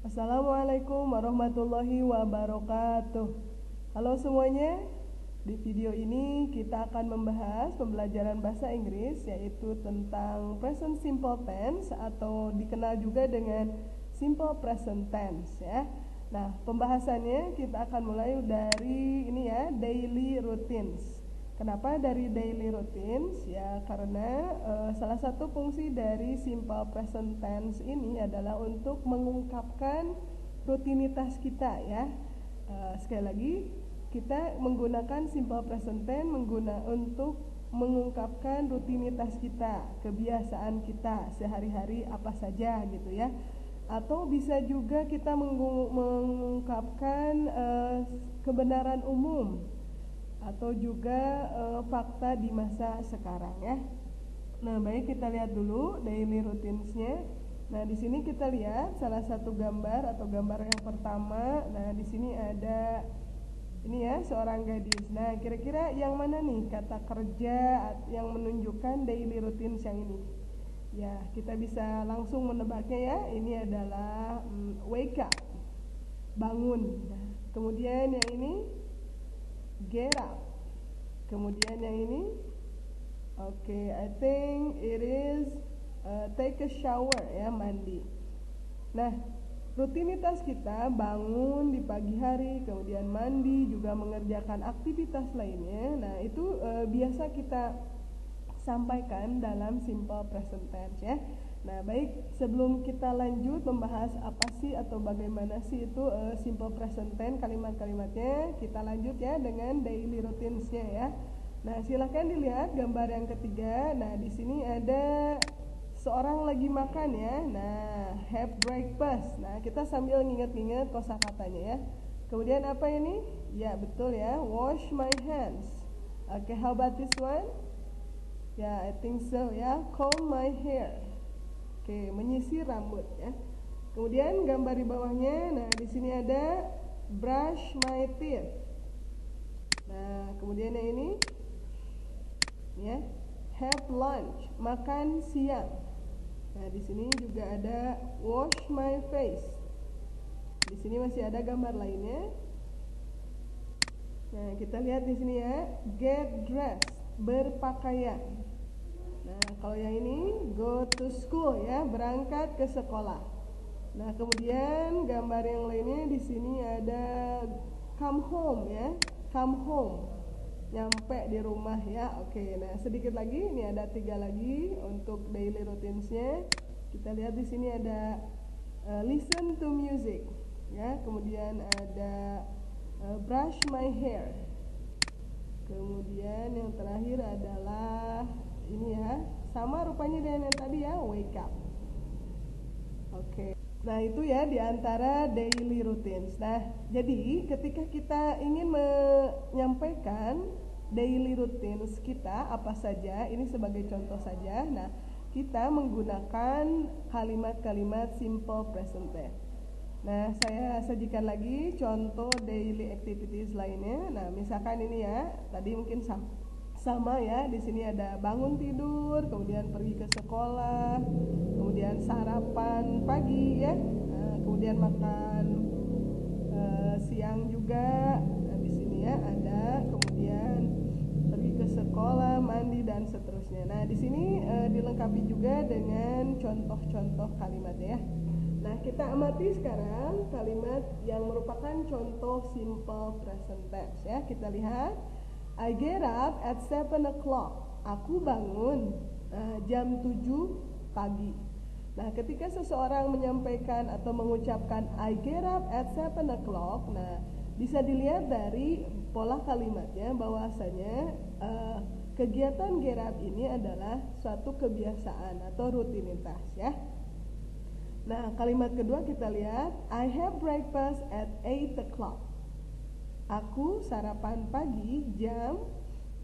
Assalamualaikum warahmatullahi wabarakatuh. Halo semuanya, di video ini kita akan membahas pembelajaran bahasa Inggris, yaitu tentang present simple tense atau dikenal juga dengan simple present tense ya. Nah, pembahasannya kita akan mulai dari ini ya, daily routines. Kenapa dari daily routines? Ya karena salah satu fungsi dari simple present tense ini adalah untuk mengungkapkan rutinitas kita ya. Sekali lagi, kita menggunakan simple present tense untuk mengungkapkan rutinitas kita, kebiasaan kita sehari-hari apa saja gitu ya. Atau bisa juga kita mengungkapkan kebenaran umum atau juga fakta di masa sekarang ya. Nah, baik, kita lihat dulu daily routinesnya. Nah, di sini kita lihat salah satu gambar atau gambar yang pertama. Nah, di sini ada ini ya, seorang gadis. Nah, kira-kira yang mana nih kata kerja yang menunjukkan daily routines yang ini? Ya, kita bisa langsung menebaknya ya. Ini adalah wake up, bangun. Nah, kemudian yang ini get up. Kemudian yang ini I think it is take a shower ya, mandi. Nah, rutinitas kita bangun di pagi hari, kemudian mandi, juga mengerjakan aktivitas lainnya. Nah, itu biasa kita sampaikan dalam simple present tense ya. Nah, baik, sebelum kita lanjut membahas apa sih atau bagaimana sih itu simple present tense, kalimat-kalimatnya, kita lanjut ya dengan daily routinesnya ya. Nah, silakan dilihat gambar yang ketiga. Nah, di sini ada seorang lagi makan ya. Nah, have breakfast. Nah, kita sambil nginget-nginget kosakatanya ya. Kemudian apa ini? Ya, betul ya, wash my hands. Oke, how about this one? Ya, I think so ya, comb my hair. Oke, menyisir rambut ya. Kemudian gambar di bawahnya, nah di sini ada brush my teeth. Nah, kemudian yang ini ya, have lunch, makan siang. Nah, di sini juga ada wash my face. Di sini masih ada gambar lainnya. Nah, kita lihat di sini ya, get dressed, berpakaian. Nah, kalau yang ini go to school ya, berangkat ke sekolah. Nah, kemudian gambar yang lainnya di sini ada come home ya, come home, nyampe di rumah ya. Oke, nah sedikit lagi, ini ada 3 lagi untuk daily routinesnya. Kita lihat di sini ada listen to music ya, kemudian ada brush my hair. Kemudian yang terakhir adalah ini ya, sama rupanya dengan yang tadi ya, wake up. Oke. Nah, itu ya diantara daily routines. Nah, jadi ketika kita ingin menyampaikan daily routines kita apa saja, ini sebagai contoh saja. Nah, kita menggunakan kalimat-kalimat simple present tense. Nah, saya sajikan lagi contoh daily activities lainnya. Nah, misalkan ini ya, tadi mungkin sama ya, di sini ada bangun tidur, kemudian pergi ke sekolah, kemudian sarapan pagi ya, kemudian makan siang juga. Nah, di sini ya ada, kemudian pergi ke sekolah, mandi dan seterusnya. Nah, di sini dilengkapi juga dengan contoh-contoh kalimatnya ya. Nah, kita amati sekarang kalimat yang merupakan contoh simple present tense ya. Kita lihat, I get up at 7 o'clock. Aku bangun jam 7 pagi. Nah, ketika seseorang menyampaikan atau mengucapkan I get up at 7 o'clock, nah bisa dilihat dari pola kalimatnya bahwasanya kegiatan get up ini adalah suatu kebiasaan atau rutinitas ya. Nah, kalimat kedua kita lihat, I have breakfast at 8 o'clock. Aku sarapan pagi jam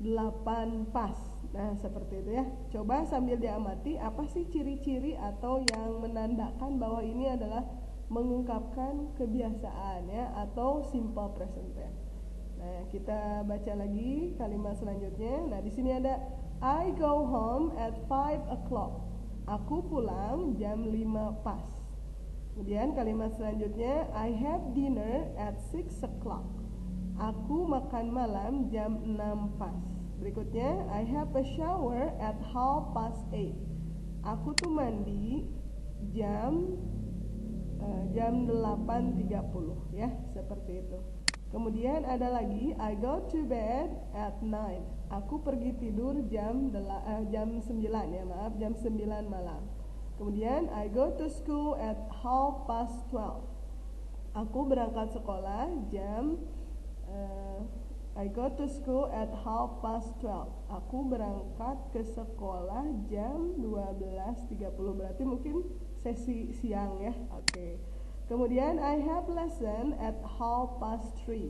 8 pas. Nah, seperti itu ya. Coba sambil diamati apa sih ciri-ciri atau yang menandakan bahwa ini adalah mengungkapkan kebiasaan ya, atau simple present tense. Nah, kita baca lagi kalimat selanjutnya. Nah, di sini ada I go home at 5 o'clock. Aku pulang jam 5 pas. Kemudian kalimat selanjutnya, I have dinner at 6 o'clock. Aku makan malam jam 6 pas. Berikutnya, I have a shower at 8:30. Aku tuh mandi jam 8:30 ya, seperti itu. Kemudian ada lagi, I go to bed at 9. Aku pergi tidur jam 9 ya, maaf, jam 9 malam. Kemudian I go to school at 12:30. Aku berangkat sekolah jam I go to school at 12:30. Aku berangkat ke sekolah jam 12:30. Berarti mungkin sesi siang ya. Oke. Kemudian I have lesson at 3:30.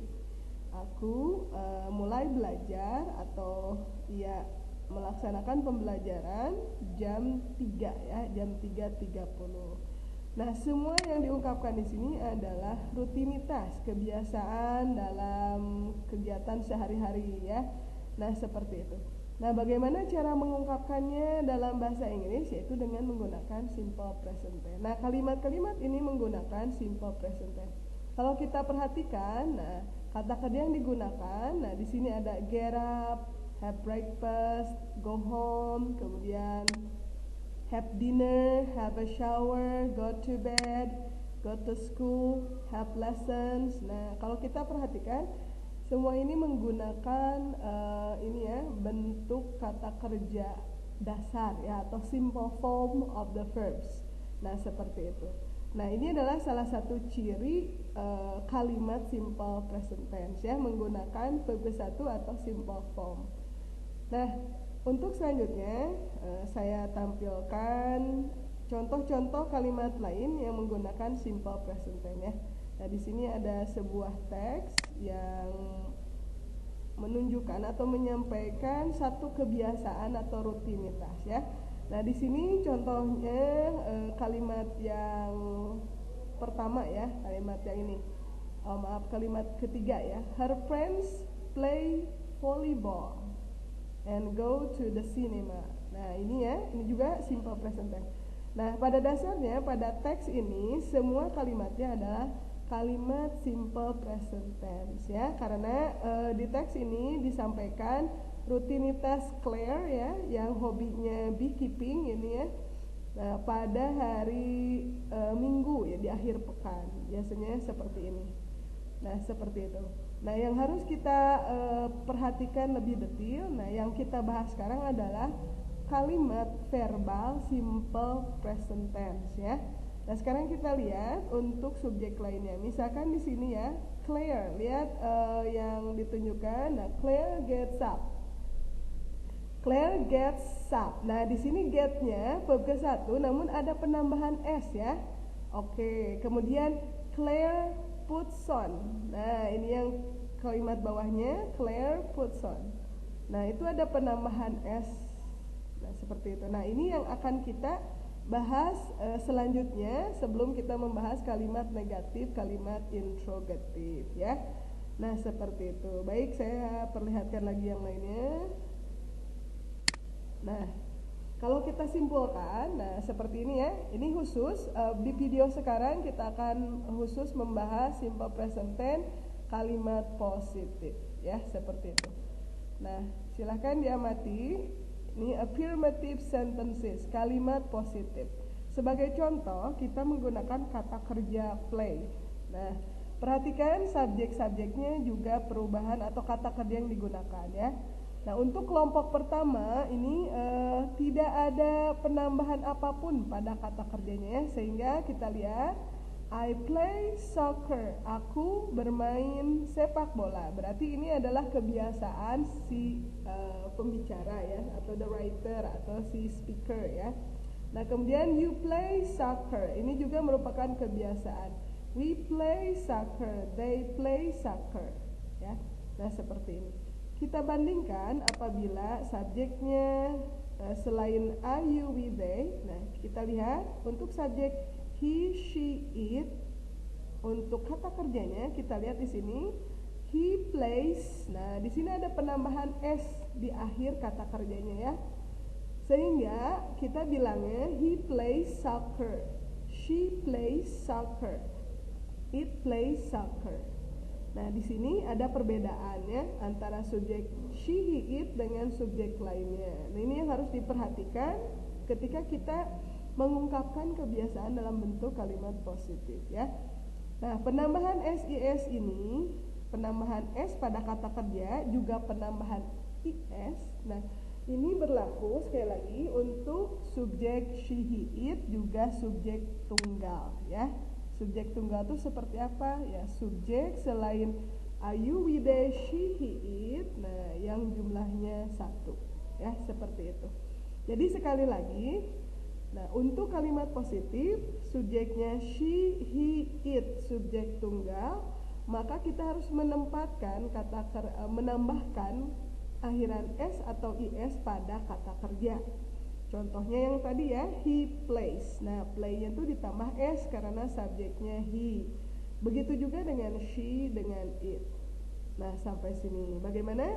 Aku mulai belajar atau ya melaksanakan pembelajaran jam 3 ya, jam 3:30. Nah, semua yang diungkapkan di sini adalah rutinitas, kebiasaan dalam kegiatan sehari-hari ya. Nah, seperti itu. Nah, bagaimana cara mengungkapkannya dalam bahasa Inggris? Yaitu dengan menggunakan simple present tense. Nah, kalimat-kalimat ini menggunakan simple present tense. Kalau kita perhatikan, nah, kata kerja yang digunakan, nah di sini ada get up, have breakfast, go home, kemudian have dinner, have a shower, go to bed, go to school, have lessons. Nah, kalau kita perhatikan, semua ini menggunakan ini ya, bentuk kata kerja dasar ya, atau simple form of the verbs. Nah, seperti itu. Nah, ini adalah salah satu ciri kalimat simple present tense ya, menggunakan verb ke-1 atau simple form. Nah, untuk selanjutnya saya tampilkan contoh-contoh kalimat lain yang menggunakan simple present tense ya. Nah, di sini ada sebuah teks yang menunjukkan atau menyampaikan satu kebiasaan atau rutinitas ya. Nah, di sini contohnya kalimat yang pertama ya, kalimat yang ini. Kalimat ketiga ya. Her friends play volleyball and go to the cinema. Nah, ini ya, ini juga simple present tense. Nah, pada dasarnya pada teks ini semua kalimatnya adalah kalimat simple present tense ya, karena di teks ini disampaikan rutinitas Claire ya, yang hobinya beekeeping ini ya. Nah, pada hari Minggu ya, di akhir pekan biasanya seperti ini. Nah, seperti itu. Nah, yang harus kita perhatikan lebih detail, nah yang kita bahas sekarang adalah kalimat verbal simple present tense ya. Nah, sekarang kita lihat untuk subjek lainnya. Misalkan di sini ya, Claire, lihat yang ditunjukkan. Nah, Claire gets up. Claire gets up. Nah, di sini get-nya verb ke-1 namun ada penambahan s ya. Oke, kemudian Claire puts on. Nah, ini yang kalimat bawahnya, Claire puts on. Nah, itu ada penambahan s. Nah, seperti itu. Nah, ini yang akan kita bahas selanjutnya sebelum kita membahas kalimat negatif, kalimat interrogatif ya. Nah, seperti itu. Baik, saya perlihatkan lagi yang lainnya. Nah, kalau kita simpulkan, nah seperti ini ya. Ini khusus di video sekarang kita akan khusus membahas simple present tense kalimat positif ya, seperti itu. Nah, silahkan diamati. Ini affirmative sentences, kalimat positif. Sebagai contoh, kita menggunakan kata kerja play. Nah, perhatikan subjek-subjeknya juga perubahan atau kata kerja yang digunakan ya. Nah, untuk kelompok pertama ini tidak ada penambahan apapun pada kata kerjanya ya, sehingga kita lihat I play soccer, aku bermain sepak bola. Berarti ini adalah kebiasaan si pembicara ya, atau the writer atau si speaker ya. Nah, kemudian you play soccer, ini juga merupakan kebiasaan. We play soccer, they play soccer ya. Nah, seperti ini. Kita bandingkan apabila subjeknya selain I, you, we, they. Nah, kita lihat untuk subjek he, she, it. Untuk kata kerjanya kita lihat di sini he plays. Nah, di sini ada penambahan s di akhir kata kerjanya ya. Sehingga kita bilangnya he plays soccer, she She plays soccer. It plays soccer. Nah, di sini ada perbedaannya antara subjek she, he, it dengan subjek lainnya. Nah, ini yang harus diperhatikan ketika kita mengungkapkan kebiasaan dalam bentuk kalimat positif ya. Nah, penambahan SIS ini, penambahan S pada kata kerja juga penambahan IS. Nah, ini berlaku sekali lagi untuk subjek she, he, it juga subjek tunggal ya. Subjek tunggal itu seperti apa? Ya, subjek selain ayu, we, they, she, he, it, nah yang jumlahnya 1 ya, seperti itu. Jadi sekali lagi, nah untuk kalimat positif subjeknya she, he, it, subjek tunggal, maka kita harus menempatkan menambahkan akhiran S atau IS pada kata kerja. Contohnya yang tadi ya, he plays. Nah, play-nya itu ditambah S karena subjeknya he. Begitu juga dengan she, dengan it. Nah, sampai sini bagaimana?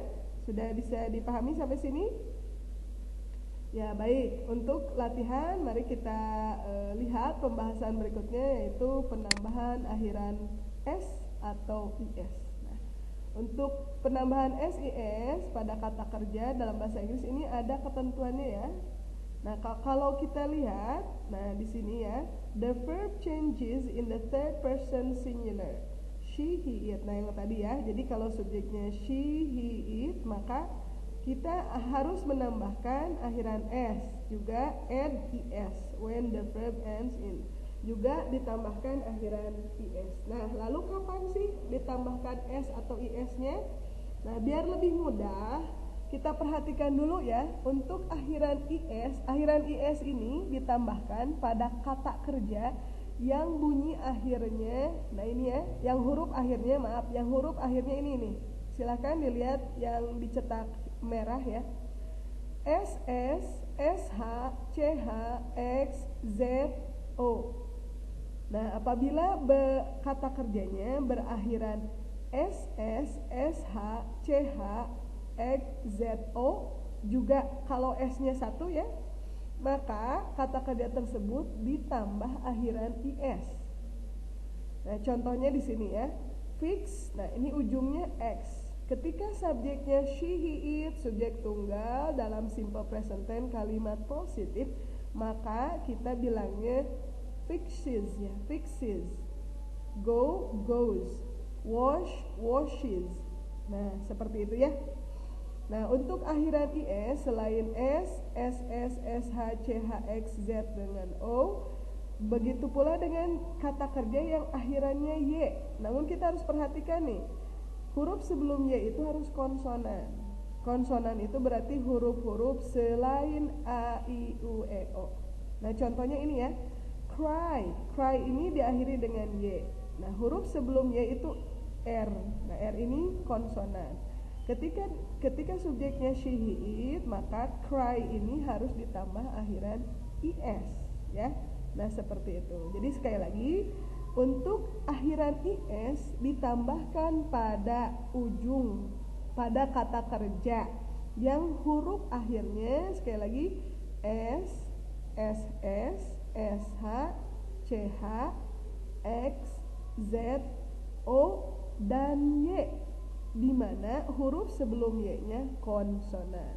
Sudah bisa dipahami sampai sini? Ya, baik. Untuk latihan, mari kita lihat pembahasan berikutnya, yaitu penambahan akhiran S atau IS. Nah, untuk penambahan SIS pada kata kerja dalam bahasa Inggris ini ada ketentuannya ya. Nah, kalau kita lihat, nah di sini ya, the verb changes in the third person singular. She, he, it. Nah, yang tadi ya. Jadi kalau subjeknya she, he, it, maka kita harus menambahkan akhiran S, juga add is when the verb ends in. Juga ditambahkan akhiran is. Nah, lalu kapan sih ditambahkan S atau is-nya? Nah, biar lebih mudah, kita perhatikan dulu ya, untuk akhiran IS ini ditambahkan pada kata kerja yang bunyi akhirnya, nah ini ya, yang huruf akhirnya ini nih. Silakan dilihat yang dicetak merah ya. SS, SH, CH, X, Z, O. Nah, apabila kata kerjanya berakhiran SS, SH, CH, X, Z, O, juga kalau S-nya 1 ya, maka kata kerja tersebut ditambah akhiran IS. Nah, contohnya di sini ya, fix, nah ini ujungnya X. Ketika subjeknya she, he, it, subjek tunggal dalam simple present tense kalimat positif, maka kita bilangnya fixes ya, fixes, go, goes, wash, washes. Nah, seperti itu ya. Nah, untuk akhiran IS selain S, SS, SH, CH, X, Z dengan O, begitu pula dengan kata kerja yang akhirannya Y. Namun kita harus perhatikan nih, huruf sebelum Y itu harus konsonan. Konsonan itu berarti huruf-huruf selain A, I, U, E, O. Nah, contohnya ini ya, cry. Cry ini diakhiri dengan Y. Nah, huruf sebelum Y itu R. Nah, R ini konsonan. Ketika subjeknya she, he, it, maka cry ini harus ditambah akhiran IS ya. Nah, seperti itu. Jadi sekali lagi, untuk akhiran IS ditambahkan pada ujung pada kata kerja yang huruf akhirnya sekali lagi S, SS, SH, CH, X, Z, O, dan Y, di mana huruf sebelum Y-nya konsonan.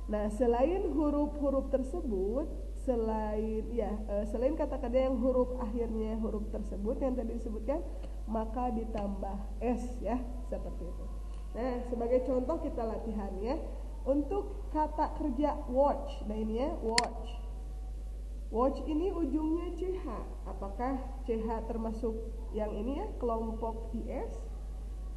Nah, selain huruf-huruf tersebut, selain kata-kata yang huruf akhirnya huruf tersebut yang tadi disebutkan, maka ditambah S ya, seperti itu. Nah, sebagai contoh kita latihan ya. Untuk kata kerja watch, nah ini ya, watch. Watch ini ujungnya CH. Apakah CH termasuk yang ini ya, kelompok IS?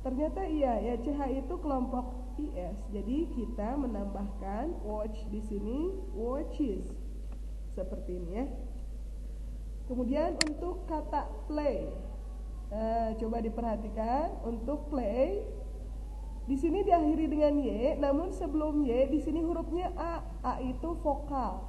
Ternyata iya ya, CH itu kelompok IS. Jadi kita menambahkan watch di sini, watches. Seperti ini ya. Kemudian untuk kata play. Coba diperhatikan, untuk play di sini diakhiri dengan Y, namun sebelum Y di sini hurufnya A. A itu vokal.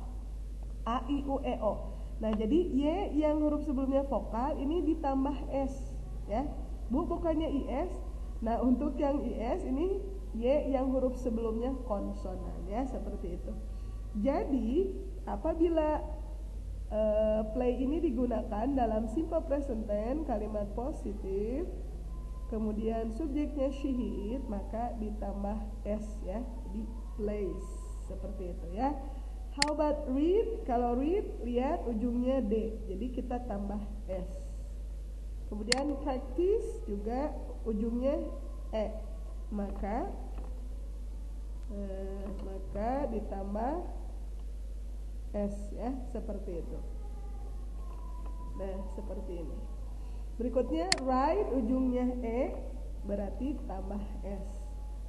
A, I, U, E, O. Nah, jadi Y yang huruf sebelumnya vokal ini ditambah S ya. Bu, bukannya IS. Nah, untuk yang IS ini Y yang huruf sebelumnya konsonan ya, seperti itu. Jadi apabila play ini digunakan dalam simple present tense kalimat positif, kemudian subjeknya she he it, maka ditambah s ya, di plays seperti itu ya. How about read? Kalau read, lihat ujungnya d, jadi kita tambah s. Kemudian practice juga ujungnya e, maka ditambah s ya, seperti itu. Nah, seperti ini. Berikutnya write ujungnya e, berarti tambah s.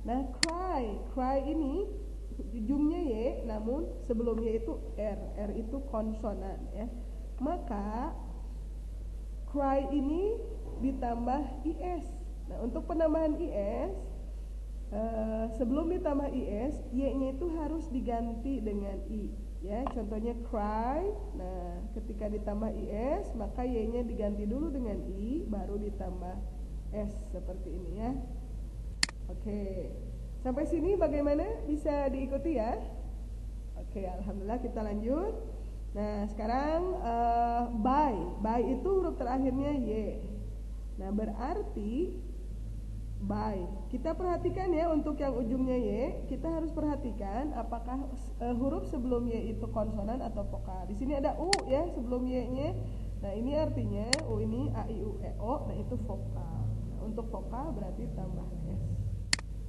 Nah, cry ini ujungnya y, namun sebelumnya itu r itu konsonan ya. Maka cry ini ditambah is. Nah, untuk penambahan is, sebelum ditambah is, y-nya itu harus diganti dengan i ya. Contohnya cry, nah ketika ditambah is maka y-nya diganti dulu dengan i, baru ditambah s seperti ini ya. Oke, sampai sini bagaimana, bisa diikuti ya? Oke, alhamdulillah, kita lanjut. Nah, sekarang by itu huruf terakhirnya y. Nah, berarti by, kita perhatikan ya, untuk yang ujungnya y, kita harus perhatikan apakah huruf sebelum y itu konsonan atau vokal. Di sini ada u ya sebelum y-nya. Nah, ini artinya u ini a i u e o, nah itu vokal. Nah, untuk vokal berarti tambah s.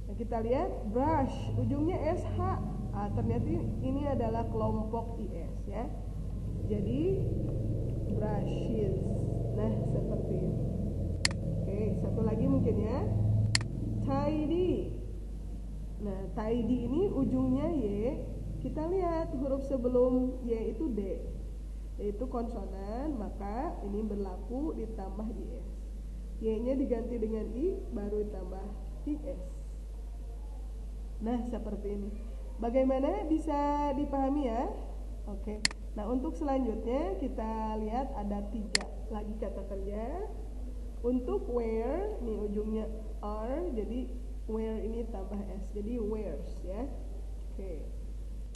Nah, kita lihat brush ujungnya sh. Ternyata ini adalah kelompok is ya. Jadi brushes. Nah, seperti ini. Oke, satu lagi mungkin ya. Tidy. Nah, tidy ini ujungnya y. Kita lihat huruf sebelum y itu d, yaitu konsonan, maka ini berlaku ditambah is. Y-nya diganti dengan i, baru ditambah is. Nah, seperti ini. Bagaimana, bisa dipahami ya? Oke. Nah, untuk selanjutnya kita lihat ada 3 lagi kata kerja. Untuk wear, ini ujungnya r, jadi wear ini tambah s, jadi wears ya. Oke.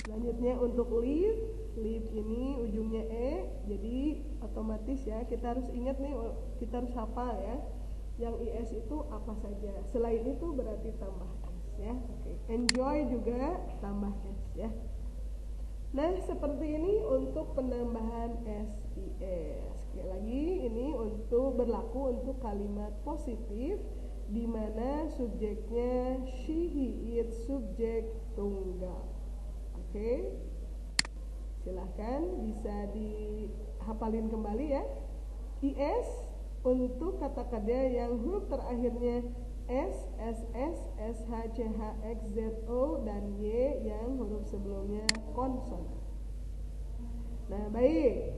Selanjutnya untuk live ini ujungnya e, jadi otomatis ya, kita harus ingat nih, kita harus hafal ya. Yang is itu apa saja, selain itu berarti tambah s ya. Oke. Enjoy juga tambah s ya. Nah, seperti ini untuk penambahan SIS. Sekali lagi, ini berlaku untuk kalimat positif di mana subjeknya she, he, it, subjek tunggal. Oke. Silahkan bisa dihafalin kembali ya. IS untuk kata kerja yang huruf terakhirnya S, SS, SH, CH, X, Z, O, dan Y yang huruf sebelumnya konsonan. Nah, baik.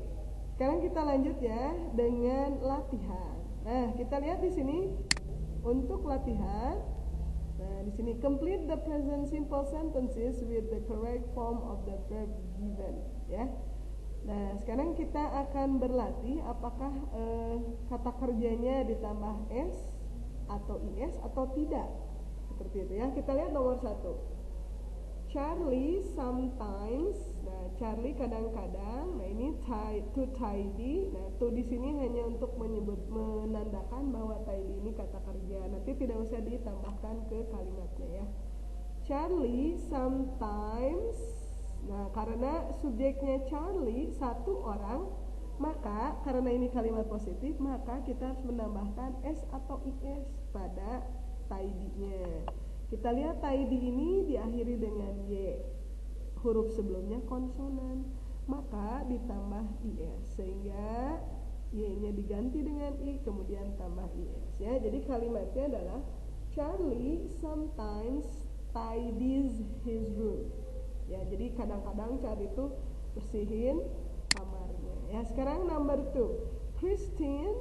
Sekarang kita lanjut ya dengan latihan. Nah, kita lihat di sini untuk latihan. Nah, di sini complete the present simple sentences with the correct form of the verb given ya. Nah, sekarang kita akan berlatih apakah kata kerjanya ditambah S atau is atau tidak, seperti itu ya. Kita lihat nomor 1. Charlie sometimes. Nah, Charlie kadang-kadang. Nah, ini to tidy. Nah, to di sini hanya untuk menandakan bahwa tidy ini kata kerja. Nanti tidak usah ditambahkan ke kalimatnya ya. Charlie sometimes. Nah, karena subjeknya Charlie, satu orang, maka karena ini kalimat positif, maka kita harus menambahkan s atau is pada tidy-nya. Kita lihat tidy ini diakhiri dengan y, huruf sebelumnya konsonan, maka ditambah is sehingga y-nya diganti dengan i, kemudian tambah is ya. Jadi kalimatnya adalah Charlie sometimes tidies his room ya. Jadi kadang-kadang Charlie itu bersihin kamarnya ya. Sekarang number 2, Christine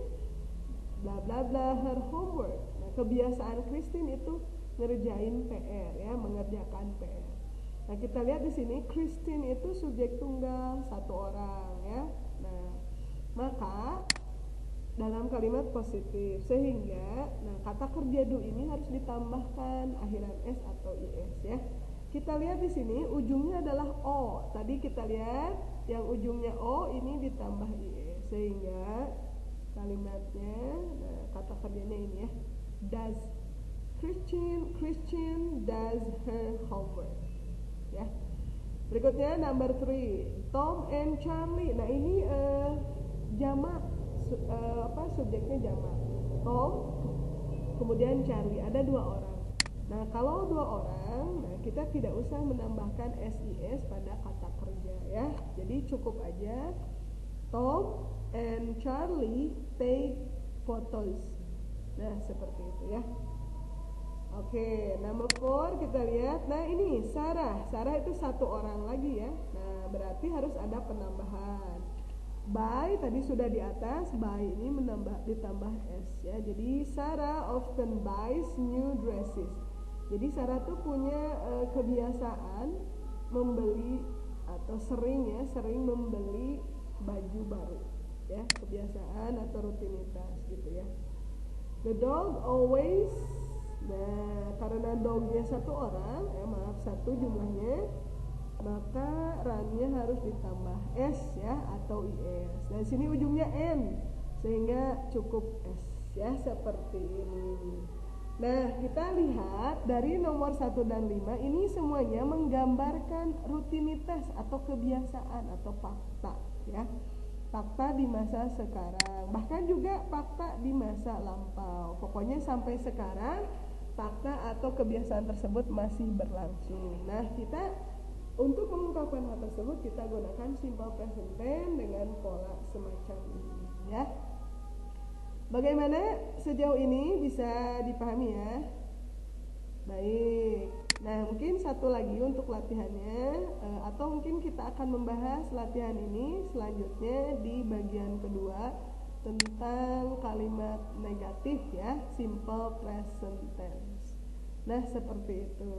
bla bla bla her homework. Nah, kebiasaan Christine itu ngerjain PR ya, mengerjakan PR. Nah, kita lihat di sini Christine itu subjek tunggal, satu orang ya. Nah, maka dalam kalimat positif sehingga kata kerja do ini harus ditambahkan akhiran s atau is ya. Kita lihat di sini ujungnya adalah o. Tadi kita lihat yang ujungnya O ini ditambah IE sehingga kalimatnya, nah kata kerjanya ini ya, does Christian does her homework ya. Berikutnya number 3, Tom and Charlie. Nah ini jamak, subjeknya jamak. Tom kemudian Charlie, ada 2 orang. Nah kalau 2 orang, nah kita tidak usah menambahkan SIS pada kata kerja ya. Jadi cukup aja Tom and Charlie take photos. Nah seperti itu ya. Oke, number 4 kita lihat. Nah ini Sarah itu 1 orang lagi ya. Nah berarti harus ada penambahan. Buy tadi sudah di atas, buy ini ditambah S ya. Jadi Sarah often buys new dresses. Jadi Sarah tuh punya kebiasaan membeli atau sering membeli baju baru ya, kebiasaan atau rutinitas gitu ya. The dog always. Nah, karena dognya 1 orang, 1 jumlahnya, maka runnya harus ditambah S ya atau IS. Nah, sini ujungnya N sehingga cukup S ya, seperti ini. Nah, kita lihat dari nomor 1 dan 5 ini semuanya menggambarkan rutinitas atau kebiasaan atau fakta ya. Fakta di masa sekarang, bahkan juga fakta di masa lampau. Pokoknya sampai sekarang fakta atau kebiasaan tersebut masih berlangsung. Nah, kita untuk mengungkapkan hal tersebut kita gunakan simple present tense dengan pola semacam ini ya. Bagaimana sejauh ini, bisa dipahami ya? Baik. Nah, mungkin satu lagi untuk latihannya, atau mungkin kita akan membahas latihan ini selanjutnya di bagian kedua tentang kalimat negatif ya, simple present tense. Nah, seperti itu.